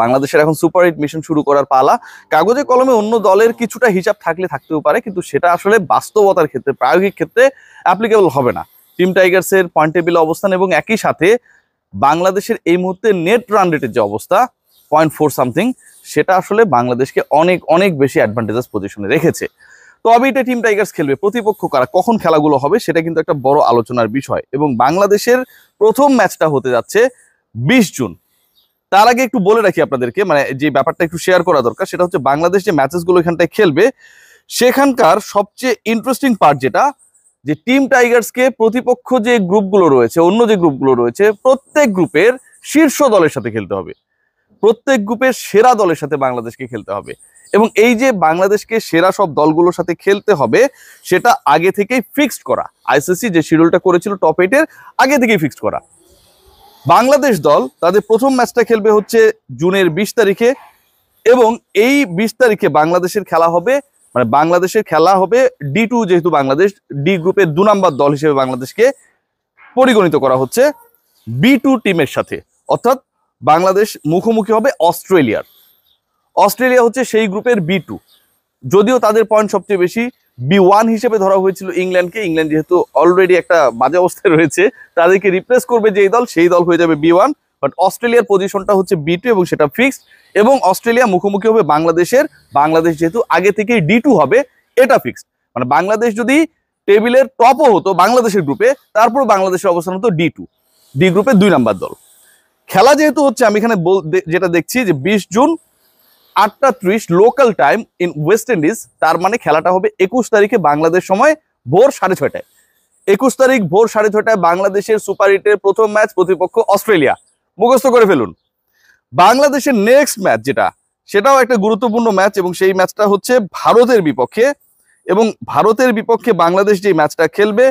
বাংলাদেশের এখন super 8 mission শুরু করার পালা। কাগজে কলমে অন্য দলের কিছুটা হিসাব থাকতেও পারে, কিন্তু সেটা আসলে বাস্তবতার ক্ষেত্রে, প্রায়োগিক ক্ষেত্রে অ্যাপ্লিকেবল হবে না। টিম টাইগার্সের পয়েন্ট টেবিল অবস্থান এবং একই সাথে বাংলাদেশের এই মুহূর্তে নেট রান রেটের যে অবস্থা 0.4 সামথিং, সেটা আসলে বাংলাদেশকে অনেক অনেক বেশি অ্যাডভান্টেজাস পজিশনে রেখেছে। তবে এটা টিম টাইগার্স খেলবে, প্রতিপক্ষ কারা, কখন খেলাগুলো হবে সেটা কিন্তু একটা বড় আলোচনার বিষয়। এবং বাংলাদেশের প্রথম ম্যাচটা হতে যাচ্ছে 20 জুন। তার আগে একটু বলে রাখি আপনাদেরকে, মানে যে ব্যাপারটা একটু শেয়ার করা দরকার, সেটা হচ্ছে বাংলাদেশ যে ম্যাচেসগুলো এখানটায় খেলবে সেখানকার সবচেয়ে ইন্টারেস্টিং পার্ট যেটা, যে টিম টাইগার্সকে প্রতিপক্ষ যে গ্রুপগুলো রয়েছে, অন্য যে গ্রুপগুলো রয়েছে, প্রত্যেক গ্রুপের শীর্ষ দলের সাথে খেলতে হবে, প্রত্যেক গ্রুপের সেরা দলের সাথে বাংলাদেশকে খেলতে হবে। এবং এই যে বাংলাদেশকে সেরা সব দলগুলোর সাথে খেলতে হবে সেটা আগে থেকেই ফিক্সড করা। আইসিসি যে শিডিউলটা করেছিল টপ 8-এর, আগে থেকেই ফিক্সড করা। বাংলাদেশ দল তাদের প্রথম ম্যাচটা খেলবে হচ্ছে জুনের 20 তারিখে, এবং এই 20 তারিখে বাংলাদেশের খেলা হবে, মানে বাংলাদেশের খেলা হবে D2, যেহেতু বাংলাদেশ ডি গ্রুপের 2 নাম্বার দল হিসেবে বাংলাদেশকে পরিগণিত করা হচ্ছে B2 টিমের সাথে। অর্থাৎ বাংলাদেশ মুখোমুখি হবে অস্ট্রেলিয়ার। অস্ট্রেলিয়া হচ্ছে সেই গ্রুপের B2, যদিও তাদের পয়েন্ট সবচেয়ে বেশি। B1 হিসেবে ধরা হয়েছিল ইংল্যান্ডকে। ইংল্যান্ড যেহেতু অলরেডি একটা বাজে অবস্থায় রয়েছে, তাদেরকে রিপ্লেস করবে যেই দল, সেই দল হয়ে যাবে B1। বাট অস্ট্রেলিয়ার পজিশনটা হচ্ছে B2 এবং সেটা ফিক্সড। এবং অস্ট্রেলিয়া মুখোমুখি হবে বাংলাদেশের। বাংলাদেশ যেহেতু আগে থেকেই D2 হবে, এটা ফিক্সড। মানে বাংলাদেশ যদি টেবিলের টপও হতো বাংলাদেশের গ্রুপে, তারপর বাংলাদেশের অবস্থান হতো D2, ডি গ্রুপের 2 নাম্বার দল। খেলা যেহেতু হচ্ছে, আমি এখানে যেটা দেখছি যে 20 June 8:30 local time in West Indies, তার মানে খেলাটা হবে 21 তারিখে বাংলাদেশ সময় ভোর 6:30টায়। 21 তারিখ ভোর 6:30টায় বাংলাদেশের সুপার 8-এর প্রথম ম্যাচ, প্রতিপক্ষ অস্ট্রেলিয়া। মুখস্থ করে ফেলুন। বাংলাদেশের নেক্সট ম্যাচ যেটা, সেটাও একটা গুরুত্বপূর্ণ ম্যাচ, এবং সেই ম্যাচটা হচ্ছে ভারতের বিপক্ষে। এবং ভারতের বিপক্ষে বাংলাদেশ যে ম্যাচটা খেলবে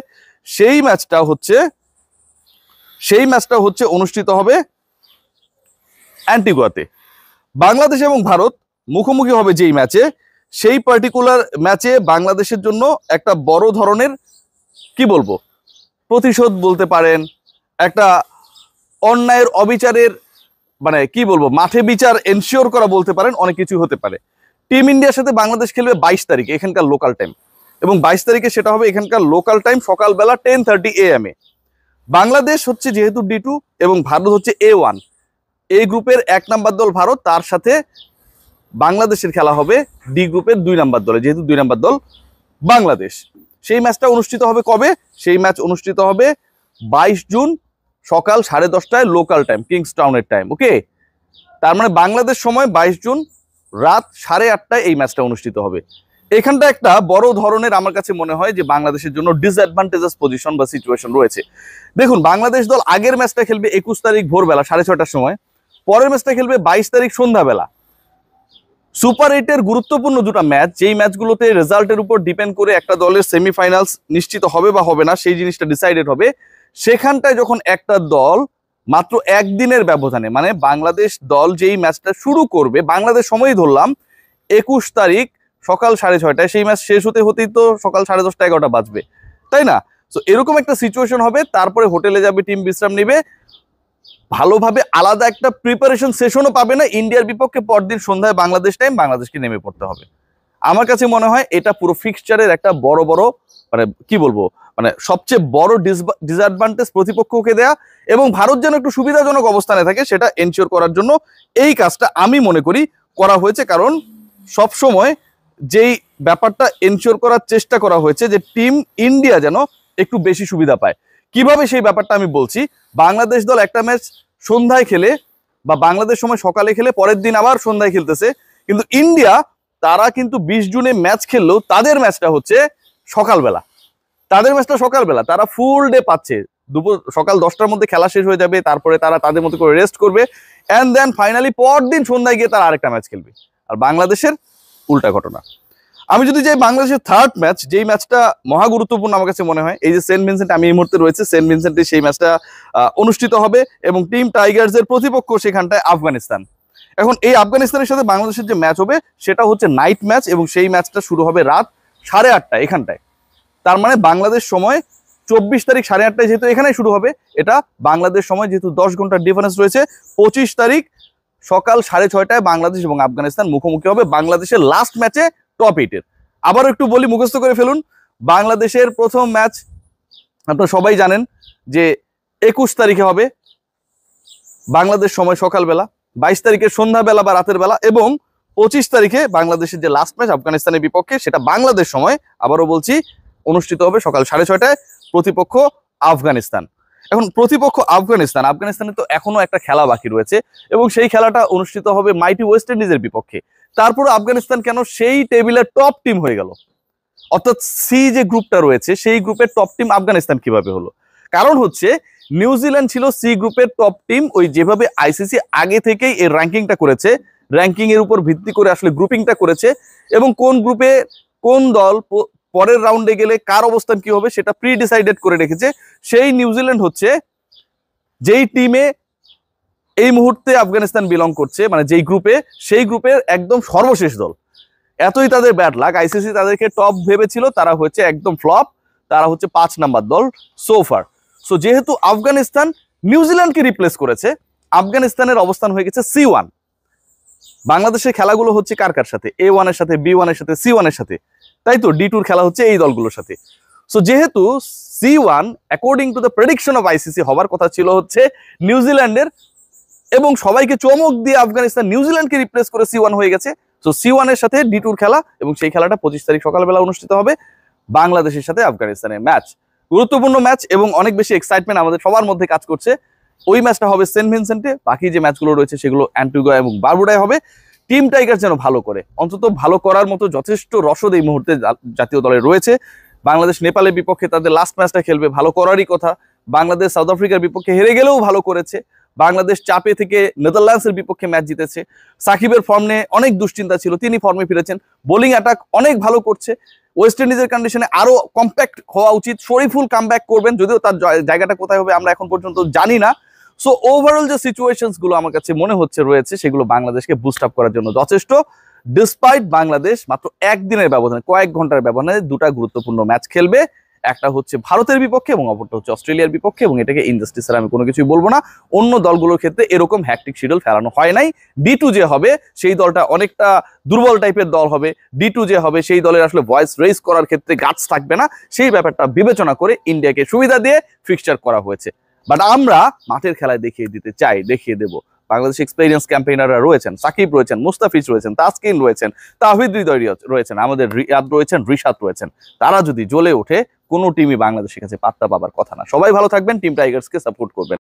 সেই ম্যাচটা হচ্ছে অনুষ্ঠিত হবে অ্যান্টিগুয়াতে। বাংলাদেশ এবং ভারত মুখোমুখি হবে যেই ম্যাচে, সেই পার্টিকুলার ম্যাচে বাংলাদেশের জন্য একটা বড় ধরনের, কি বলবো, প্রতিশোধ বলতে পারেন, একটা অন্যায়ের অবিচারের, মানে কি বলবো, মাঠে বিচার এনশিওর করা বলতে পারেন, অনেক কিছু হতে পারে। টিম ইন্ডিয়ার সাথে বাংলাদেশ খেলবে 22 তারিখে এখানকার লোকাল টাইম, এবং 22 তারিখে সেটা হবে এখানকার লোকাল টাইম সকালবেলা 10:30 AM এ। বাংলাদেশ হচ্ছে যেহেতু D2 এবং ভারত হচ্ছে A1, এই গ্রুপের 1 নাম্বার দল ভারত, তার সাথে বাংলাদেশের খেলা হবে ডি গ্রুপের 2 নাম্বার দলে, যেহেতু 2 নাম্বার দল বাংলাদেশ। সেই ম্যাচটা অনুষ্ঠিত হবে কবে? সেই ম্যাচ অনুষ্ঠিত হবে 22 জুন সকাল 10:30টায় লোকাল টাইম, কিংসটাউনের টাইম। ওকে, তার মানে বাংলাদেশ সময় 22 জুন রাত 8:30টায় এই ম্যাচটা অনুষ্ঠিত হবে। এখানটা একটা বড় ধরনের, আমার কাছে মনে হয় যে বাংলাদেশের জন্য ডিসঅ্যাডভান্টেজাস পজিশন বা সিচুয়েশন রয়েছে। দেখুন, বাংলাদেশ দল আগের ম্যাচটা খেলবে 21 তারিখ ভোরবেলা 6:30টার সময়, পরের ম্যাচটা খেলবে 22 তারিখ সন্ধ্যাবেলা। সুপার 8-এর গুরুত্বপূর্ণ দুটো ম্যাচ, যেই ম্যাচগুলোতে রেজাল্টের উপর ডিপেন্ড করে একটা দলের সেমিফাইনালস নিশ্চিত হবে বা হবে না, সেই জিনিসটা ডিসাইডেড হবে। সেখানটায় যখন একটা দল মাত্র একদিনের ব্যবধানে, মানে বাংলাদেশ দল যেই ম্যাচটা শুরু করবে বাংলাদেশ সময় ধরলাম 21 তারিখ সকাল 6:30টায়, সেই ম্যাচ শেষ হতেই তো সকাল 10:30 11টা বাজবে, তাই না? তো এরকম একটা সিচুয়েশন হবে। তারপরে হোটেলে যাবে, টিম বিশ্রাম নিবে, ভালোভাবে আলাদা একটা প্রিপারেশন সেশনও পাবে না। ইন্ডিয়ার বিপক্ষে পরদিন সন্ধ্যায় বাংলাদেশ টাইম বাংলাদেশকে নেমে পড়তে হবে। আমার কাছে মনে হয় এটা পুরো ফিক্সচারের একটা বড় মানে কি বলবো, মানে সবচেয়ে বড় ডিসঅ্যাডভান্টেজ প্রতিপক্ষকে দেয়া, এবং ভারত যেন একটু সুবিধাজনক অবস্থানে থাকে সেটা এনশিওর করার জন্য এই কাজটা আমি মনে করি করা হয়েছে। কারণ সবসময় যেই ব্যাপারটা এনশিওর করার চেষ্টা করা হয়েছে যে টিম ইন্ডিয়া যেন একটু বেশি সুবিধা পায়। কিভাবে সেই ব্যাপারটা আমি বলছি। বাংলাদেশ দল একটা ম্যাচ সন্ধ্যায় খেলে বা বাংলাদেশ সময় সকালে খেলে, পরের দিন আবার সন্ধ্যায় খেলতেছে, কিন্তু ইন্ডিয়া তারা কিন্তু 20 জুনে ম্যাচ খেললেও তাদের ম্যাচটা হচ্ছে সকালবেলা। তারা ফুল ডে পাচ্ছে। দুপুর সকাল 10টার মধ্যে খেলা শেষ হয়ে যাবে, তারপরে তারা তাদের মতো করে রেস্ট করবে, অ্যান্ড দেন ফাইনালি পরদিন সন্ধ্যায় গিয়ে তারা আরেকটা ম্যাচ খেলবে। আর বাংলাদেশের উল্টা ঘটনা। আমি যদি যাই বাংলাদেশের থার্ড ম্যাচ, যেই ম্যাচটা মহা গুরুত্বপূর্ণ আমার কাছে মনে হয়, এই যে সেন্ট ভিনসেন্ট, আমি এই মুহূর্তে রয়েছে সেন্ট ভিনসেন্টে, সেই ম্যাচটা অনুষ্ঠিত হবে, এবং টিম টাইগার্সের প্রতিপক্ষ সেখানটায় আফগানিস্তান। এখন এই আফগানিস্তানের সাথে বাংলাদেশের যে ম্যাচ হবে সেটা হচ্ছে নাইট ম্যাচ, এবং সেই ম্যাচটা শুরু হবে রাত 8:30টায় এখানটায়। তার মানে বাংলাদেশ সময় 24 তারিখ 8:30টায় যেহেতু এখানে শুরু হবে, এটা বাংলাদেশ সময় যেহেতু 10 ঘন্টার ডিফারেন্স রয়েছে, 25 তারিখ সকাল 6:30টায় বাংলাদেশ এবং আফগানিস্তান মুখোমুখি হবে বাংলাদেশের লাস্ট ম্যাচে টপ 8-এর। আবার একটু বলি, মুখস্থ করে ফেলুন। বাংলাদেশের প্রথম ম্যাচ আপনারা সবাই জানেন যে 21 তারিখে হবে বাংলাদেশ সময় সকালবেলা, 22 তারিখের সন্ধ্যাবেলা বা রাতের বেলা, এবং 25 তারিখে বাংলাদেশের যে লাস্ট ম্যাচ আফগানিস্তানের বিপক্ষে সেটা বাংলাদেশ সময়, আবারও বলছি, অনুষ্ঠিত হবে সকাল 6:30টায়। প্রতিপক্ষ আফগানিস্তান। এখন প্রতিপক্ষ আফগানিস্তান, আফগানিস্তানে তো এখনো একটা খেলা বাকি রয়েছে এবং সেই খেলাটা অনুষ্ঠিত হবে মাইটি ওয়েস্ট ইন্ডিজের বিপক্ষে। তারপরে আফগানিস্তান কেন সেই টেবিলের টপ টিম হয়ে গেল? অর্থাৎ সি যে গ্রুপটা রয়েছে সেই গ্রুপের টপ টিম আফগানিস্তান কিভাবে হলো? কারণ হচ্ছে নিউজিল্যান্ড ছিল সি গ্রুপের টপ টিম। ওই যেভাবে আইসিসি আগে থেকেই এর র্যাঙ্কিংটা করেছে, র্যাঙ্কিং এর উপর ভিত্তি করে আসলে গ্রুপিংটা করেছে এবং কোন গ্রুপে কোন দল পরের রাউন্ডে গেলে কার অবস্থান কি হবে সেটা প্রি ডিসাইডেড করে রেখেছে। সেই নিউজিল্যান্ড হচ্ছে যেই টিমে এই মুহূর্তে আফগানিস্তান বিলং করছে, মানে যেই গ্রুপে, সেই গ্রুপের একদম সর্বশেষ দল। এতই তাদের ব্যাড লাক, আইসিসি তাদেরকে টপ ভেবেছিল, তারা হচ্ছে একদম ফ্লপ, তারা হচ্ছে 5 নাম্বার দল সোফার। সো যেহেতু আফগানিস্তান নিউজিল্যান্ডকে রিপ্লেস করেছে, আফগানিস্তানের অবস্থান হয়ে গেছে C1। বাংলাদেশের খেলাগুলো হচ্ছে কার কার সাথে? A1 এর সাথে, B1 এর সাথে, C1 এর সাথে, তাই তো? D2 খেলা হচ্ছে এই দলগুলোর সাথে। সো যেহেতু C1 according to the prediction of ICC হবার কথা ছিল হচ্ছে নিউজিল্যান্ডের, এবং সবাইকে চমক দিয়ে আফগানিস্তান নিউজিল্যান্ডকে রিপ্লেস করে C1 হয়ে গেছে। সো C1 এর সাথে D2 খেলা, এবং সেই খেলাটা 25 তারিখ সকালবেলা অনুষ্ঠিত হবে বাংলাদেশের সাথে আফগানিস্তানের ম্যাচ। গুরুত্বপূর্ণ ম্যাচ এবং অনেক বেশি এক্সাইটমেন্ট আমাদের সবার মধ্যে কাজ করছে। ওই ম্যাচটা হবে সেন্ট ভিনসেন্টে, বাকি যে ম্যাচগুলো রয়েছে সেগুলো অ্যান্টিগুয়া এবং বারবুডায় হবে। টিম টাইগার যেন ভালো করে, অন্তত ভালো করার মতো যথেষ্ট রসদ এই মুহূর্তে জাতীয় দলে রয়েছে। বাংলাদেশ নেপালের বিপক্ষে তাদের লাস্ট ম্যাচটা খেলবে, ভালো করারই কথা। বাংলাদেশ সাউথ আফ্রিকার বিপক্ষে হেরে গেলেও ভালো করেছে। বাংলাদেশ চাপে থেকে নেদারল্যান্ডসের বিপক্ষে ম্যাচ জিতেছে। সাকিবের ফর্ম নিয়ে অনেক দুশ্চিন্তা ছিল, তিনি ফর্মে ফিরেছেন। বোলিং অ্যাটাক অনেক ভালো করছে। ওয়েস্ট ইন্ডিজের কন্ডিশনে আরো কম্প্যাক্ট হওয়া উচিত। শরীফুল কামব্যাক করবেন, যদিও তার জায়গাটা কোথায় হবে আমরা এখন পর্যন্ত জানি না। সো ওভারঅল যে সিচুয়েশনস গুলো আমার কাছে মনে হচ্ছে রয়েছে সেগুলো বাংলাদেশকে বুস্ট আপ করার জন্য যথেষ্ট। ডিসপাইট বাংলাদেশ মাত্র একদিনের ব্যবধানে, কয়েক ঘন্টার ব্যবধানে দুটা গুরুত্বপূর্ণ ম্যাচ খেলবে। একটা হচ্ছে ভারতের বিপক্ষে এবং অপরটা হচ্ছে অস্ট্রেলিয়ার বিপক্ষে, এবং এটাকে ইনজাস্টিস আমি কোনো কিছুই বলবো না। অন্য দলগুলোর ক্ষেত্রে এরকম হ্যাকটিক শিডিউল ফেলানো হয় নাই। D2 যে হবে সেই দলটা অনেকটা দুর্বল টাইপের দল হবে। D2 যে হবে সেই দলের আসলে ভয়েস রেজ করার ক্ষেত্রে গাছ থাকবে না। সেই ব্যাপারটা বিবেচনা করে ইন্ডিয়াকে সুবিধা দিয়ে ফিক্সচার করা হয়েছে। বাট আমরা মাঠের খেলায় দেখিয়ে দিতে চাই, দেখিয়ে দেবো। বাংলাদেশ এক্সপেরিয়েন্স ক্যাম্পেইনাররা রয়েছেন, সাকিব রয়েছেন, মুস্তাফিজ রয়েছেন, তাসকিন রয়েছেন, তাহিদ হৃদয় রয়েছেন, আমাদের রিয়াদ রয়েছেন, রিশাদ রয়েছেন। তারা যদি জ্বলে ওঠে, কোনো টিমই বাংলাদেশের কাছে পাত্তা পাবার কথা না। সবাই ভালো থাকবেন, টিম টাইগার্সকে সাপোর্ট করবেন।